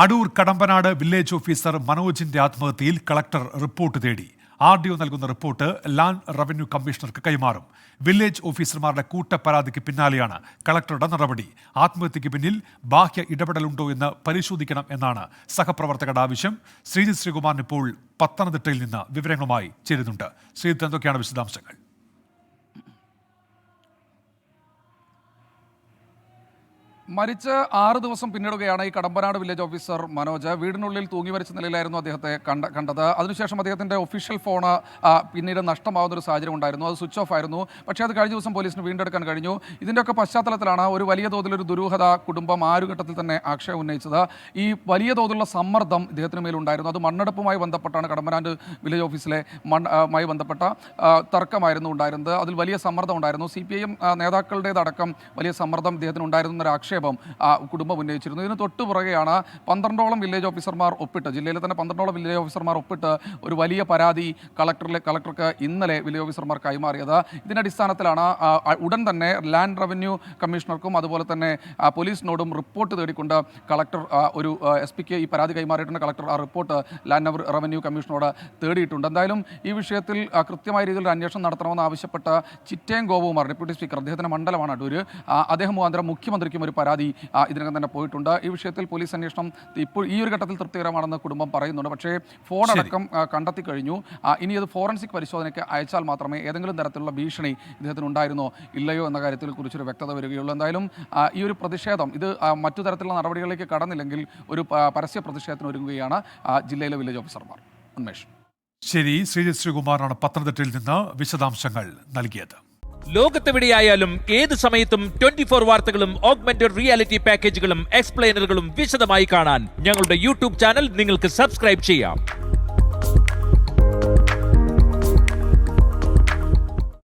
Adoor Kadampanad village officer മനോജിന്റെ ആത്മഹത്യയിൽ collector report തേടി. RDO നൽകുന്ന റിപ്പോർട്ട് ലാൻഡ് റവന്യൂ കമ്മീഷണർക്ക് കൈമാറും. വില്ലേജ് ഓഫീസർമാരുടെ കൂട്ടപ്പരാതിക്ക് പിന്നാലെയാണ് കളക്ടറുടെ നടപടി. ആത്മഹത്യക്ക് പിന്നിൽ ബാഹ്യ ഇടപെടലുണ്ടോ എന്ന് പരിശോധിക്കണം എന്നാണ് സഹപ്രവർത്തകരുടെ ആവശ്യം. ശ്രീജിത്ത് ശ്രീകുമാറിന് ഇപ്പോൾ പത്തനംതിട്ടയിൽ നിന്ന് വിവരങ്ങളുമായി ചേരുന്നുണ്ട്. ശ്രീജിത്ത്, എന്തൊക്കെയാണ് വിശദാംശങ്ങൾ? മരിച്ച് 6 ദിവസം പിന്നിടുകയാണ് ഈ കടമ്പനാട് വില്ലേജ് ഓഫീസർ മനോജ്. വീടിനുള്ളിൽ തൂങ്ങി മരിച്ച നിലയിലായിരുന്നു അദ്ദേഹത്തെ കണ്ടത്. അതിനുശേഷം അദ്ദേഹത്തിൻ്റെ ഒഫീഷ്യൽ ഫോൺ പിന്നീട് നഷ്ടമാവുന്ന ഒരു സാഹചര്യം ഉണ്ടായിരുന്നു. അത് സ്വിച്ച് ഓഫ് ആയിരുന്നു. പക്ഷേ അത് കഴിഞ്ഞ ദിവസം പോലീസിന് വീണ്ടെടുക്കാൻ കഴിഞ്ഞു. ഇതിൻ്റെയൊക്കെ പശ്ചാത്തലത്തിലാണ് ഒരു വലിയ തോതിലൊരു ദുരൂഹത കുടുംബം ഘട്ടത്തിൽ തന്നെ ആക്ഷേപം ഉന്നയിച്ചത്. ഈ വലിയ തോതിലുള്ള സമ്മർദ്ദം ഇദ്ദേഹത്തിന് മേലുണ്ടായിരുന്നു. അത് മണ്ണെടുപ്പുമായി ബന്ധപ്പെട്ടാണ്. കടമ്പനാട് വില്ലേജ് ഓഫീസിലെ മായി ബന്ധപ്പെട്ട തർക്കമായിരുന്നു ഉണ്ടായിരുന്നത്. അതിൽ വലിയ സമ്മർദ്ദം ഉണ്ടായിരുന്നു. CPIM നേതാക്കളുടേതടക്കം വലിയ സമ്മർദ്ദം ഇദ്ദേഹത്തിന് ഉണ്ടായിരുന്ന ഒരു ആക്ഷേപം കുടുംബം ഉന്നയിച്ചിരുന്നു. ഇതിന് തൊട്ടുപുറകെയാണ് 12ഓളം വില്ലേജ് ഓഫീസർമാർ ഒപ്പിട്ട്, ജില്ലയിലെ തന്നെ 12ഓളം വില്ലേജ് ഓഫീസർമാർ ഒപ്പിട്ട് ഒരു വലിയ പരാതി കളക്ടർക്ക് ഇന്നലെ വില്ലേജ് ഓഫീസർമാർ കൈമാറിയത്. ഇതിൻ്റെ അടിസ്ഥാനത്തിലാണ് ഉടൻ തന്നെ ലാൻഡ് റവന്യൂ കമ്മീഷണർക്കും അതുപോലെ തന്നെ പോലീസിനോടും റിപ്പോർട്ട് തേടിക്കൊണ്ട് കളക്ടർ ഒരു SP-ക്ക് ഈ പരാതി കൈമാറിയിട്ടുണ്ട്. കളക്ടർ ആ റിപ്പോർട്ട് ലാൻഡ് റവന്യൂ കമ്മീഷനോട് തേടിയിട്ടുണ്ട്. എന്തായാലും ഈ വിഷയത്തിൽ കൃത്യമായ രീതിയിൽ അന്വേഷണം നടത്തണമെന്ന് ആവശ്യപ്പെട്ട ചിറ്റയം ഗോപകുമാർ, ഡെപ്യൂട്ടി സ്പീക്കർ, അദ്ദേഹത്തിൻ്റെ മണ്ഡലമാണ് അടൂർ, അദ്ദേഹം മുഖാന്തരം മുഖ്യമന്ത്രിക്കും ഒരു പരാതി ഇതിനകം തന്നെ പോയിട്ടുണ്ട്. ഈ വിഷയത്തിൽ പോലീസ് അന്വേഷണം ഇപ്പോൾ ഈ ഒരു ഘട്ടത്തിൽ തൃപ്തികരമാണെന്ന് കുടുംബം പറയുന്നുണ്ട്. പക്ഷേ ഫോൺ അടക്കം കണ്ടെത്തി കഴിഞ്ഞു. ഇനി അത് ഫോറൻസിക് പരിശോധനയ്ക്ക് അയച്ചാൽ മാത്രമേ ഏതെങ്കിലും തരത്തിലുള്ള ഭീഷണി ഇദ്ദേഹത്തിന് ഉണ്ടായിരുന്നോ ഇല്ലയോ എന്ന കാര്യത്തിൽ കുറിച്ചൊരു വ്യക്തത വരികയുള്ളൂ. എന്തായാലും ഈ ഒരു പ്രതിഷേധം ഇത് മറ്റു തരത്തിലുള്ള നടപടികളിലേക്ക് കടന്നില്ലെങ്കിൽ ഒരു പരസ്യ പ്രതിഷേധത്തിന് ഒരുങ്ങുകയാണ് ജില്ലയിലെ വില്ലേജ് ഓഫീസർമാർ. ഉന്മേഷ്. ശരി, ശ്രീജിത്ത് ശ്രീകുമാറാണ് പത്തനംതിട്ടയിൽ നിന്ന് വിശദാംശങ്ങൾ നൽകിയത്. ലോകത്തെവിടെയായാലും ഏത് സമയത്തും 24 വാർത്തകളും ഓഗ്മെന്റഡ് റിയാലിറ്റി പാക്കേജുകളും എക്സ്പ്ലെയിനറുകളും വിശദമായി കാണാൻ ഞങ്ങളുടെ YouTube ചാനൽ നിങ്ങൾക്ക് സബ്സ്ക്രൈബ് ചെയ്യാം.